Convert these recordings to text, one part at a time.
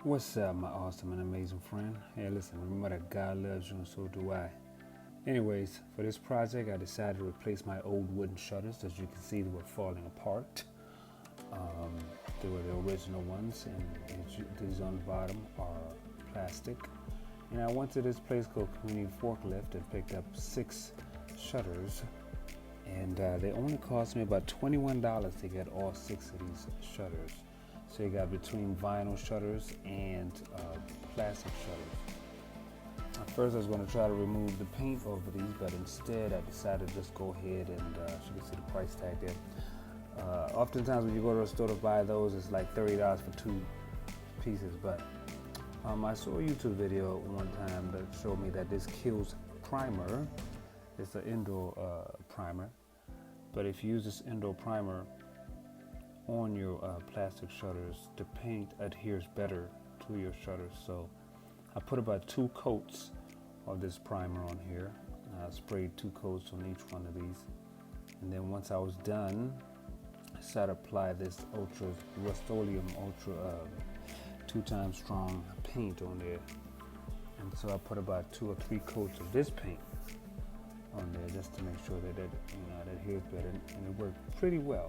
What's up, my awesome and amazing friend? Hey, listen, remember that God loves you and so do I. Anyways, for this project, I decided to replace my old wooden shutters. As you can see, they were falling apart. Um, they were the original ones, and these on the bottom are plastic. And I went to this place called Community Forklift and picked up 6 shutters. And they only cost me about $21 to get all 6 of these shutters. So you got between vinyl shutters and plastic shutters. At first I was going to try to remove the paint over these, but instead I decided to just go ahead and, as you can see the price tag there. Oftentimes when you go to a store to buy those, it's like $30 for 2 pieces, but I saw a YouTube video one time that showed me that this Kilz primer, it's an indoor primer, but if you use this indoor primer on your plastic shutters, the paint adheres better to your shutters. So I put about 2 coats of this primer on here. I sprayed 2 coats on each one of these, and then once I was done, I started to apply this Rust-Oleum Ultra 2 times strong paint on there. And so I put about 2 or 3 coats of this paint on there just to make sure that it adheres better, and it worked pretty well.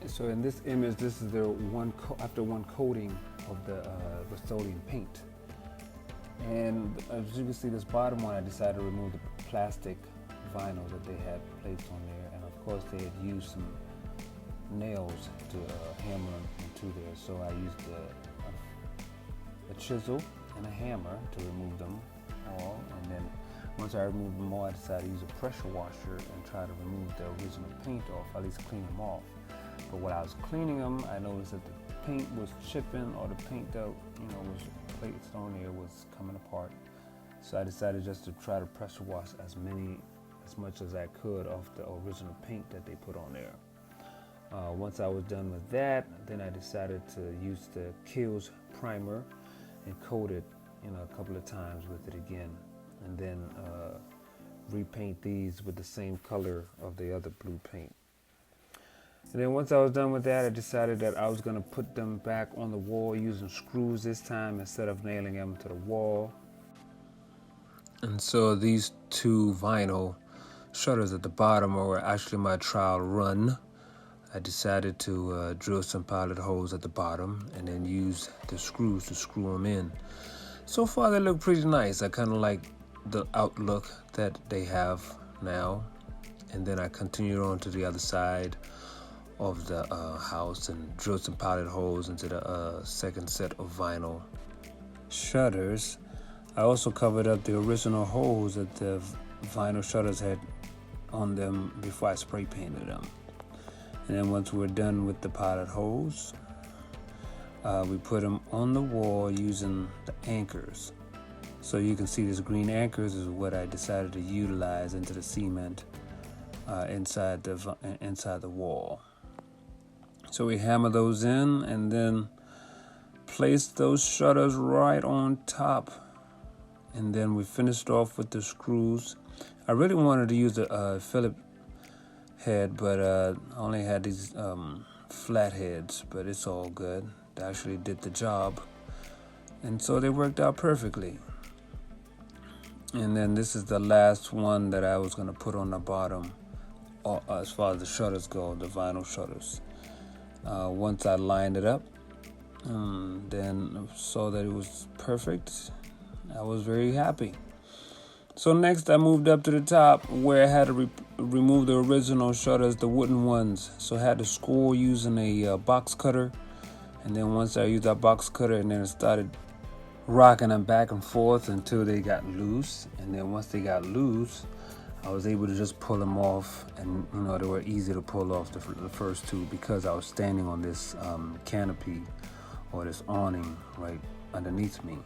So in this image, this is their after one coating of the Rust-Oleum paint. And as you can see, this bottom one, I decided to remove the plastic vinyl that they had placed on there, and of course they had used some nails to hammer into there. So I used a chisel and a hammer to remove them all, and then once I removed them all, I decided to use a pressure washer and try to remove the original paint off, at least clean them off. But while I was cleaning them, I noticed that the paint was chipping, or the paint that was placed on there was coming apart. So I decided just to try to pressure wash as much as I could off the original paint that they put on there. Once I was done with that, then I decided to use the Kilz primer and coat it a couple of times with it again, and then repaint these with the same color of the other blue paint. And then once I was done with that, I decided that I was going to put them back on the wall using screws this time instead of nailing them to the wall. And so these 2 vinyl shutters at the bottom were actually my trial run. I decided to drill some pilot holes at the bottom and then use the screws to screw them in. So far they look pretty nice. I kind of like the outlook that they have now. And then I continued on to the other side of the house and drilled some pilot holes into the second set of vinyl shutters. I also covered up the original holes that the vinyl shutters had on them before I spray painted them. And then once we're done with the pilot holes, we put them on the wall using the anchors. So you can see this green anchors is what I decided to utilize into the cement inside the wall. So we hammer those in and then place those shutters right on top. And then we finished off with the screws. I really wanted to use a Phillips head, but I only had these flat heads, but it's all good. They actually did the job. And so they worked out perfectly. And then this is the last one that I was going to put on the bottom as far as the shutters go, the vinyl shutters. Once I lined it up, then saw that it was perfect, I was very happy. So next I moved up to the top where I had to remove the original shutters, the wooden ones. So I had to score using a box cutter. And then once I used that box cutter, and then I started rocking them back and forth until they got loose. And then once they got loose, I was able to just pull them off, and they were easy to pull off the first 2 because I was standing on this canopy or this awning right underneath me.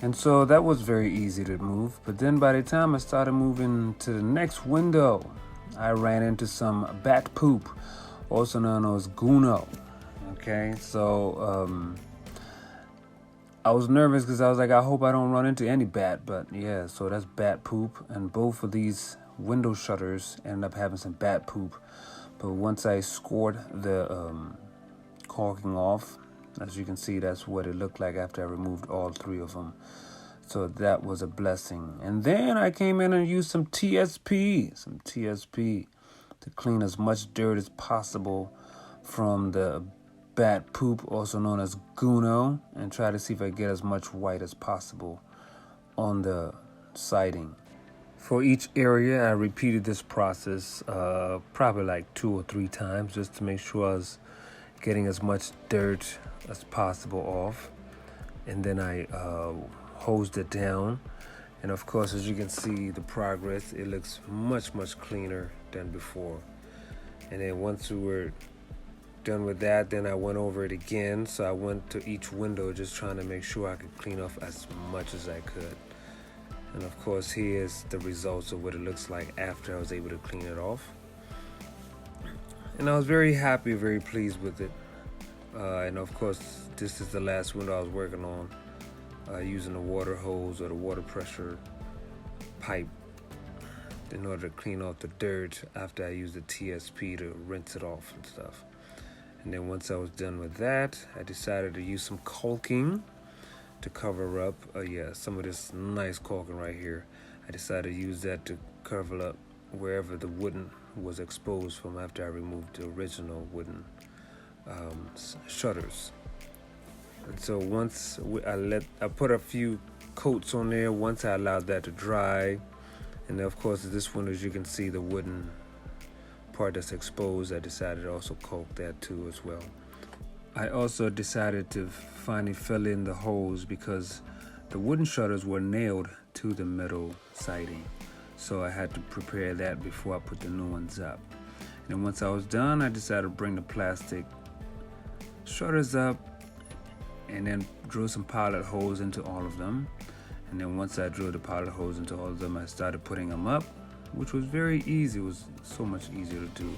And so that was very easy to move. But then by the time I started moving to the next window, I ran into some bat poop, also known as guano. Okay, so I was nervous because I was like, I hope I don't run into any bat, but yeah, so that's bat poop. And both of these window shutters ended up having some bat poop. But once I scored the caulking off, as you can see, that's what it looked like after I removed all three of them. So that was a blessing. And then I came in and used some TSP to clean as much dirt as possible from the bat poop, also known as guano, and try to see if I get as much white as possible on the siding. For each area, I repeated this process probably like 2 or 3 times just to make sure I was getting as much dirt as possible off. And then I hosed it down. And of course, as you can see the progress, it looks much cleaner than before. And then once we were done with that, then I went over it again. So I went to each window just trying to make sure I could clean off as much as I could. And of course, here's the results of what it looks like after I was able to clean it off. And I was very happy, very pleased with it. And of course, this is the last window I was working on, using the water hose or the water pressure pipe in order to clean off the dirt after I used the TSP to rinse it off and stuff. And then once I was done with that, I decided to use some caulking to cover up some of this nice caulking right here. I decided to use that to cover up wherever the wooden was exposed from after I removed the original wooden shutters. And so once I put a few coats on there once I allowed that to dry. And then of course this one, as you can see, the wooden part that's exposed, I decided to also caulk that too as well. I also decided to finally fill in the holes because the wooden shutters were nailed to the metal siding. So I had to prepare that before I put the new ones up. And then once I was done, I decided to bring the plastic shutters up and then drill some pilot holes into all of them. And then once I drilled the pilot holes into all of them, I started putting them up, which was very easy. It was so much easier to do.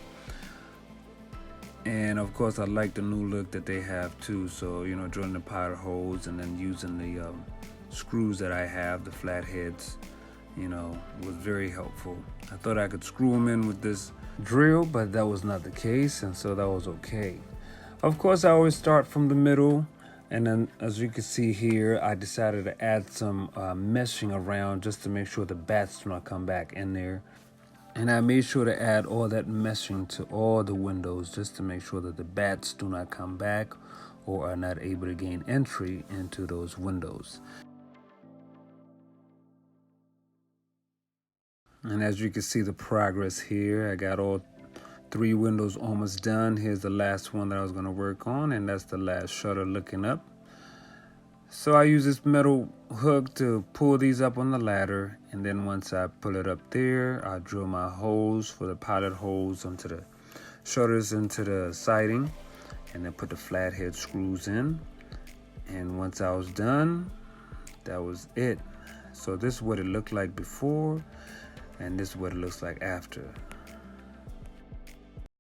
And of course, I like the new look that they have too. So, drilling the pilot holes and then using the screws that I have, the flatheads, was very helpful. I thought I could screw them in with this drill, but that was not the case. And so that was okay. Of course, I always start from the middle. And then, as you can see here, I decided to add some meshing around just to make sure the bats do not come back in there. And I made sure to add all that meshing to all the windows just to make sure that the bats do not come back or are not able to gain entry into those windows. And as you can see the progress here, I got all 3 windows almost done. Here's the last one that I was going to work on, and that's the last shutter looking up. So I use this metal hook to pull these up on the ladder, and then once I pull it up there, I drill my holes for the pilot holes onto the shutters into the siding, and then put the flathead screws in. And once I was done, that was it. So this is what it looked like before, and this is what it looks like after.